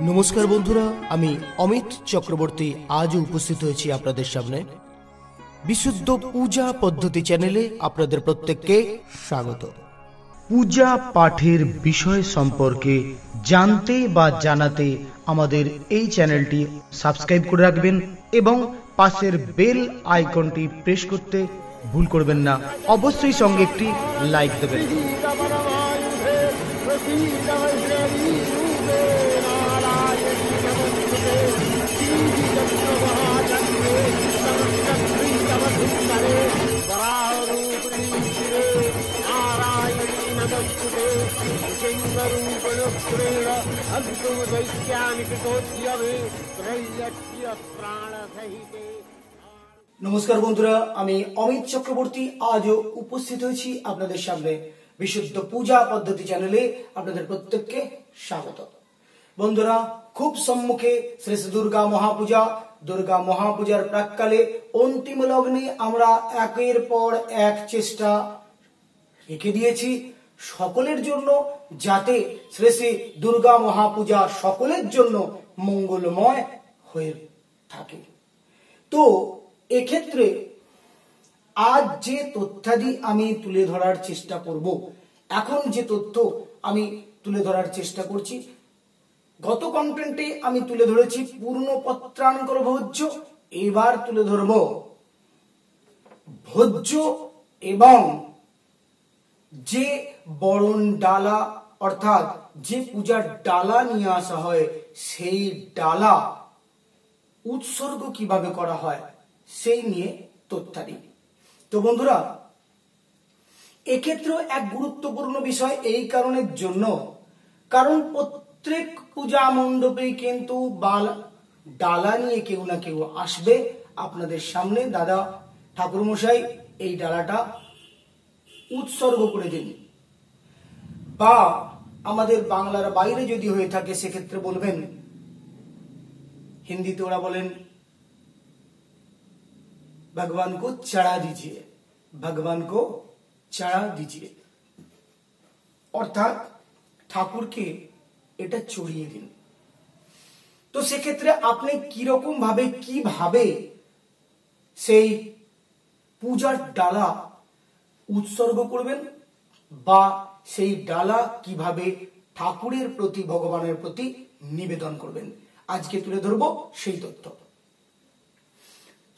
নমস্কার বন্ধুরা, আমি অমিত চক্রবর্তী আজও উপস্থিত হয়েছি আপনাদের সামনে বিশুদ্ধ পূজা পদ্ধতি চ্যানেলে। আপনাদের প্রত্যেককে স্বাগত। পূজা পাঠের বিষয় সম্পর্কে জানতে বা জানাতে আমাদের এই চ্যানেলটি সাবস্ক্রাইব করে রাখবেন এবং পাশের বেল আইকনটি প্রেস করতে ভুল করবেন না। অবশ্যই সঙ্গে একটি লাইক দেবেন। নমস্কার বন্ধুরা, আমি অমিত চক্রবর্তী আজও উপস্থিত হয়েছি আপনাদের সামনে বিশুদ্ধ পূজা পদ্ধতি চ্যানেলে। আপনাদের প্রত্যেককে স্বাগত। বন্ধুরা, খুব সম্মুখে শ্রী দুর্গা মহাপূজা। দুর্গা মহাপূজার প্রাককালে অন্তিম লগ্নে আমরা একের পর এক চেষ্টা রেখে দিয়েছি সকলের জন্য, যাতে শ্রী শ্রী দুর্গা মহাপূজা সকলের জন্য মঙ্গলময় হয়ে থাকে। তো এক্ষেত্রে আজ যে তথ্যাদি আমি তুলে ধরার চেষ্টা করব, এখন যে তথ্য আমি তুলে ধরার চেষ্টা করছি, গত কন্টেন্টে আমি তুলে ধরেছি পূর্ণ পত্রাঙ্কর ভোজ্য। এবার তুলে ধরব ভোজ্য এবং যে বরণ ডালা, অর্থাৎ যে পূজার ডালা নিয়ে আসা হয় সেই ডালা উৎসর্গ কিভাবে করা হয় সেই নিয়ে তথ্যাদি। তো বন্ধুরা, এক্ষেত্রেও এক গুরুত্বপূর্ণ বিষয় এই কারণের জন্য, কারণ প্রত্যেক পূজা মণ্ডপে কিন্তু ডালা নিয়ে কেউ না কেউ আসবে আপনাদের সামনে। দাদা ঠাকুর মশাই এই ডালাটা উৎসর্গ করে দিন, বা আমাদের বাংলার বাইরে যদি হয়ে থাকে সেক্ষেত্রে বলবেন, হিন্দিতে ওরা বলেন ভগবান কো চড়া দিজিয়ে, ভগবান কো চড়া দিজিয়ে, অর্থাৎ ঠাকুরকে এটা চড়িয়ে দিন। তো সেক্ষেত্রে আপনি কিরকম ভাবে কিভাবে সেই পূজার ডালা উৎসর্গ করবেন বা সেই ডালা কিভাবে ঠাকুরের প্রতি, ভগবানের প্রতি নিবেদন করবেন, আজকে তুলে ধরবো সেই তথ্য।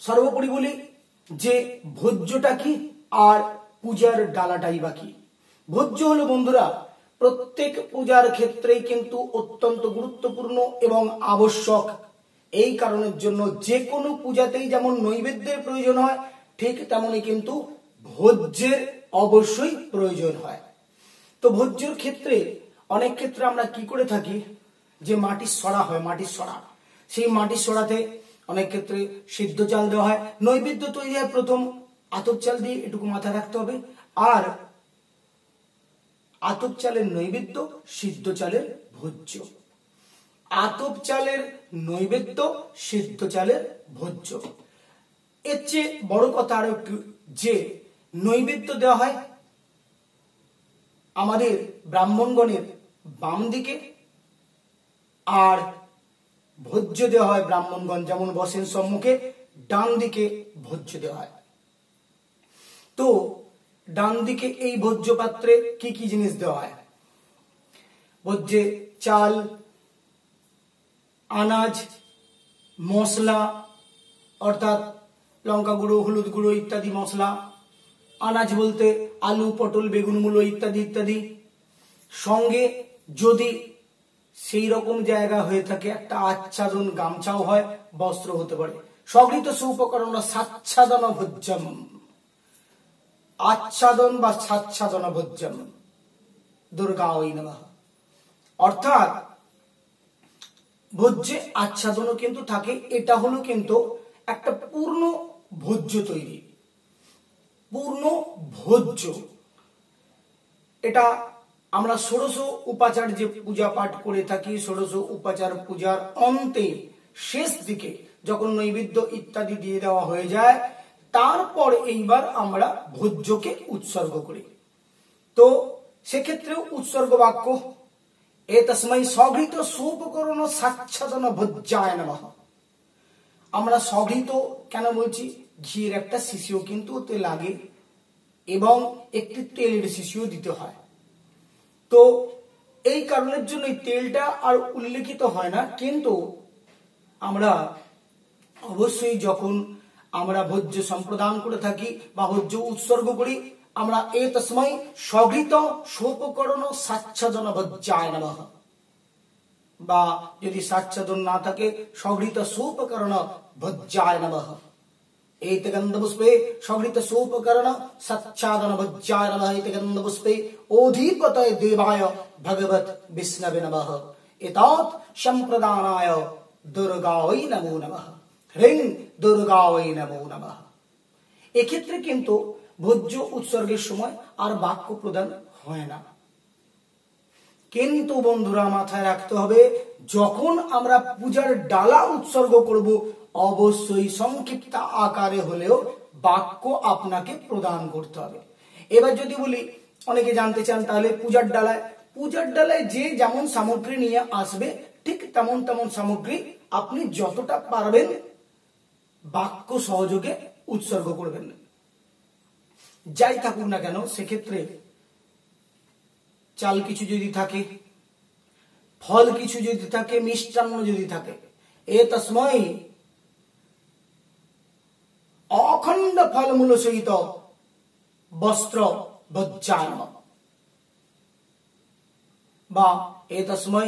সর্বোপরি বলি যে ভোজ্যটা কি আর পূজার ডালাটাই বা কি। ভোজ্য হলো বন্ধুরা প্রত্যেক পূজার ক্ষেত্রেই কিন্তু অত্যন্ত গুরুত্বপূর্ণ এবং আবশ্যক। এই কারণের জন্য যে কোনো পূজাতেই যেমন নৈবেদ্যের প্রয়োজন হয়, ঠিক তেমনি কিন্তু ভোজ্যের অবশ্যই প্রয়োজন হয়। তো ভোজ্যের ক্ষেত্রে অনেক ক্ষেত্রে আমরা কি করে থাকি, যে মাটির সরা হয়, মাটির সরা, সেই মাটির সরাতে অনেক ক্ষেত্রে সিদ্ধ চাল দেওয়া হয়। নৈবেদ্য তৈরি হয় প্রথম আতপ চাল দিয়ে, এটুকু মাথায় রাখতে হবে। আর আতপ চালের নৈবেদ্য, সিদ্ধ চালের ভোজ্য। আতপ চালের নৈবেদ্য, সিদ্ধ চালের ভোজ্য। এর চেয়ে বড় কথা আরো একটু, যে নৈবেদ্য দেওয়া হয় আমাদের ব্রাহ্মণগণের বাম দিকে, আর ভোজ্য দেওয়া হয় ব্রাহ্মণগণ যেমন বসেন সম্মুখে, ডান দিকে ভোজ্য দেওয়া হয়। তো ডান দিকে এই ভোজ্য পাত্রে কি কি জিনিস দেওয়া হয়? ভোজ্যে চাল, আনাজ, মশলা অর্থাৎ লঙ্কা গুঁড়ো, হলুদ গুঁড়ো ইত্যাদি মশলা, আনাজ বলতে আলু, পটল, বেগুন, মূলো ইত্যাদি ইত্যাদি। সঙ্গে যদি সেই রকম জায়গা হয়ে থাকে একটা আচ্ছাদন, গামছাও হয়, বস্ত্র হতে পারে। সগৃহীত সুপকরণ সাচ্ছাদন ভোজ্যম, আচ্ছাদন বা সাচ্ছাদন ভোজ্যম দুর্গা ওই নমঃ। অর্থাৎ ভোজ্যে আচ্ছাদনও কিন্তু থাকে। এটা হলো কিন্তু একটা পূর্ণ ভোজ্য তৈরি, পূর্ণ ভোজ্য। এটা আমরা ষোড়শ উপাচার যে পূজা পাঠ করে থাকি, ষোড়শ উপাচার পূজার অন্তে শেষ দিকে যখন নৈবেদ্য ইত্যাদি দিয়ে দেওয়া হয়ে যায়, তারপর এইবার আমরা ভোজ্যকে উৎসর্গ করি। তো সেক্ষেত্রেও উৎসর্গ বাক্য এতস্मै স্বঘৃত সুপকরণ সাচ্ছাদন ভোজ্যায় নমঃ। আমরা স্বঘৃত কেন বলছি? ঘিয়ের একটা শিশিও কিন্তু ওতে লাগে এবং একটি তেলের শিশিও দিতে হয়। তো এই কারণের জন্য এই তেলটা আর উল্লেখিত হয় না, কিন্তু আমরা অবশ্যই যখন আমরা ভোজ্য সম্প্রদান করে থাকি বা ভোজ্য উৎসর্গ করি, আমরা এতস্मै স্বঘৃত সোপকরণ সাচ্ছাদন ভোজ্যায় নমঃ, বা যদি সাচ্ছাদন না থাকে স্বঘৃত সোপকরণ ভোজ্যায় নমঃ। एते गंधपुष्पे स्वघृत सोपकरण सच्चादन भोज्याय नमः। एते गंधपुष्पे ओधीपतये देवाय भगवत विष्णवे नमः। एतावत् संप्रदानाय दुर्गायै नमो नमः। ह्रीं दुर्गायै नमो नमः। এক্ষেত্রে কিন্তু ভোজ্য উৎসর্গের সময় আর বাক্য প্রদান হয় না, কিন্তু বন্ধুরা মাথায় রাখতে হবে, যখন আমরা পূজার ডালা উৎসর্গ করব অবশ্যই সংক্ষিপ্ত আকারে হলেও বাক্য আপনাকে প্রদান করতে হবে। এবার যদি বলি, অনেকে জানতে চান তাহলে পূজার ডালায় যে যেমন সামগ্রী নিয়ে আসবে ঠিক তেমন তেমন সামগ্রী আপনি যতটা পারবেন বাক্য সহযোগে উৎসর্গ করবেন। যাই থাকুক না কেন, সেক্ষেত্রে চাল কিছু যদি থাকে, ফল কিছু যদি থাকে, মিষ্টান্ন যদি থাকে, এতস্मै অখণ্ড ফলমূল সহিত বস্ত্র ভোজ্যায় নমঃ, বা এতস্मै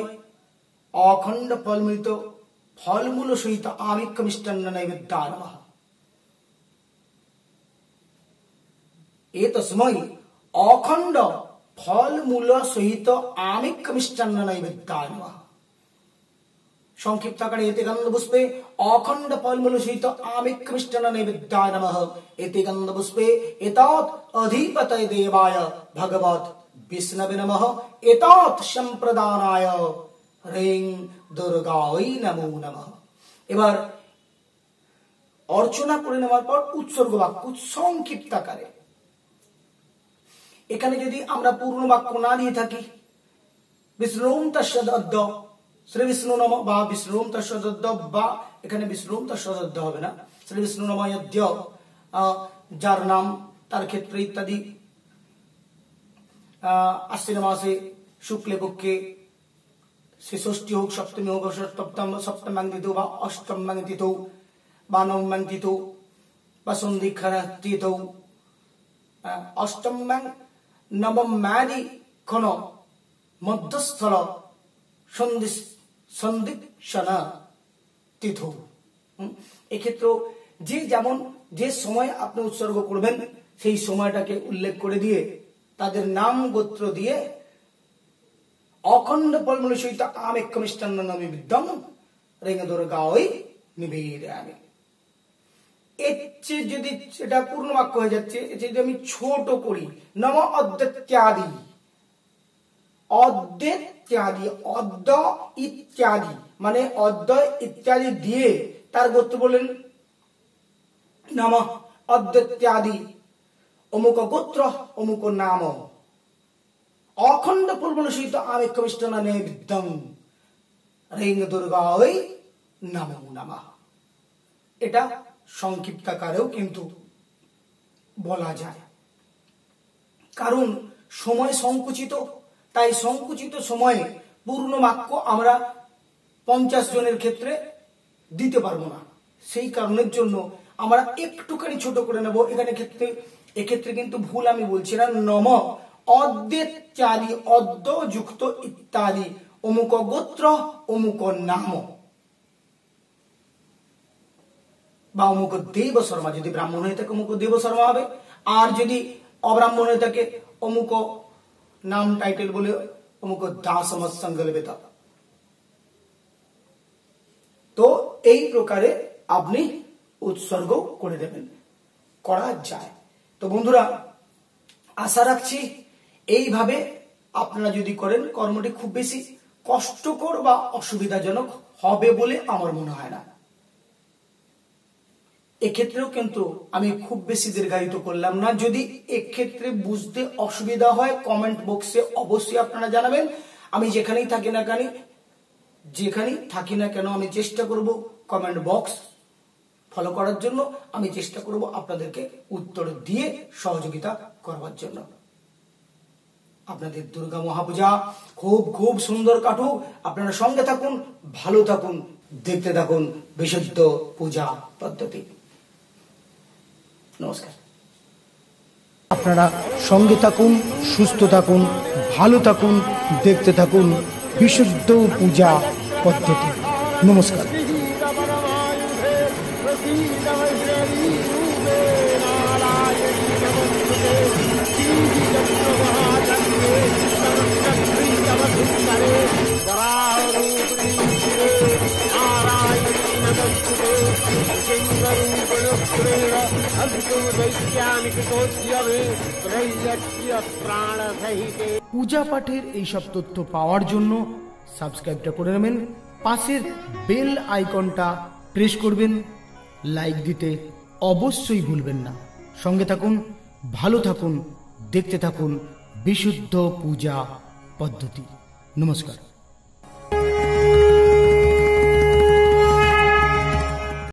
অখণ্ড ফলমূল সহিত আমিক্ষ মিষ্টান্ন নৈবেদ্যায় নমঃ। এতস্मै অখণ্ড ফলমূল সহিত আমিক্ষ মিষ্টান্ন নৈবেদ্যায় নমঃ। সংক্ষিপ্ত আকারে এতে গন্ধপুষ্পে অখণ্ড ফলমূল সহিত আমিক্ষ মিষ্টান্ন নৈবেদ্যায় নমঃ। এতে গন্ধপুষ্পে এতাवत् অধিপতয়ে দেবায় ভগবত বিষ্ণবে নমঃ। এতাवत् সম্প্রদানায় ह्रीं দুর্গাयै নমো নমঃ। এবার অর্চনা করে নেওয়ার পর উৎসর্গ বাক্য সংক্ষিপ্ত আকারে। এখানে যদি আমরা পূর্ণ বাক্য না দিয়ে থাকি, বিষ্ণুম তস্যদ্য শ্রী বিষ্ণু নম, বা বিষ্ণুম তস্যদ্য, বা এখানে বিষ্ণুম তস্যদ্য হবে না, শ্রী বিষ্ণু নমঃ যার নাম তার ক্ষেত্রে ইত্যাদি। আশ্বিন মাসে শুক্লে পক্ষে সে ষষ্ঠী হোক, সপ্তমী হোক, সপ্তম তিথৌ বা অষ্টম তিথৌ বা নবম তিথৌ বা সন্ধিক্ষণ তিথৌ, অষ্টম নবম ক্ষণ মধ্যস্থল সন্ধিক্ষণ তিথৌ। এক্ষেত্রে যে যেমন যে সময় আপনি উৎসর্গ করবেন সেই সময়টাকে উল্লেখ করে দিয়ে তাদের নাম গোত্র দিয়ে অখণ্ড ফলমূল সহিত আমিক্ষ মিষ্টান্ন নৈবেদ্যং ह्रीं দুর্গাयै নিবেদয়ামি। এর চেয়ে যদি সেটা পূর্ণ বাক্য হয়ে যাচ্ছে, যদি আমি ছোট করি, নম অদ্যত্যাদি, অদ্যত্যাদি, অদ্য ইত্যাদি মানে অদ্য ইত্যাদি দিয়ে তার গোত্র বলেন নম অদ্যত্যাদি অমুক গোত্র অমুক নাম অখণ্ড ফলমূল সহিত আমিক্ষ মিষ্টান্ন নৈবেদ্যং ह्रीं দুর্গাयै নমো নমঃ। এটা সংক্ষিপ্ত আকারেও কিন্তু বলা যায়, কারণ সময় সংকুচিত, তাই সংকুচিত সময়ে পূর্ণ বাক্য আমরা 50 জনের ক্ষেত্রে দিতে পারবো না। সেই কারণের জন্য আমরা একটুখানি ছোট করে নেব। এক্ষেত্রে কিন্তু ভুল আমি বলছি না, নম অদ্যত্যাদি, অদ্য যুক্ত ইত্যাদি অমুক গোত্র অমুক নাম বা অমুক দেব শর্মা, যদি ব্রাহ্মণ হয়ে থাকে অমুক দেব শর্মা হবে, আর যদি অব্রাহ্মণ হয়ে থাকে অমুক নাম টাইটেল বলে অমুক দাস সংগলবেত। তো এই প্রকারে আপনি উৎসর্গ করে দেবেন, করা যায়। তো বন্ধুরা, আশা রাখছি এইভাবে আপনারা যদি করেন কর্মটি খুব বেশি কষ্টকর বা অসুবিধাজনক হবে বলে আমার মনে হয় না। এক্ষেত্রেও কিন্তু আমি খুব বেশি দীর্ঘায়িত করলাম না। যদি এক্ষেত্রে বুঝতে অসুবিধা হয় কমেন্ট বক্সে অবশ্যই আপনারা জানাবেন। আমি যেখানেই থাকি না কেন আমি চেষ্টা করব কমেন্ট বক্স ফলো করার জন্য, আমি চেষ্টা করব আপনাদেরকে উত্তর দিয়ে সহযোগিতা করবার জন্য। আপনাদের দুর্গা মহাপূজা খুব খুব সুন্দর কাটুক, আপনারা সঙ্গে থাকুন, ভালো থাকুন, দেখতে থাকুন বিশুদ্ধ পূজা পদ্ধতি। নমস্কার। আপনারা সঙ্গে থাকুন, সুস্থ থাকুন, ভালো থাকুন, দেখতে থাকুন বিশুদ্ধ পূজা পদ্ধতি। নমস্কার। পূজা পাঠের এইসব তথ্য পাওয়ার জন্য সাবস্ক্রাইবটা করে নেবেন, পাশের বেল আইকনটা প্রেস করবেন, লাইক দিতে অবশ্যই ভুলবেন না। সঙ্গে থাকুন, ভালো থাকুন, দেখতে থাকুন বিশুদ্ধ পূজা পদ্ধতি। নমস্কার।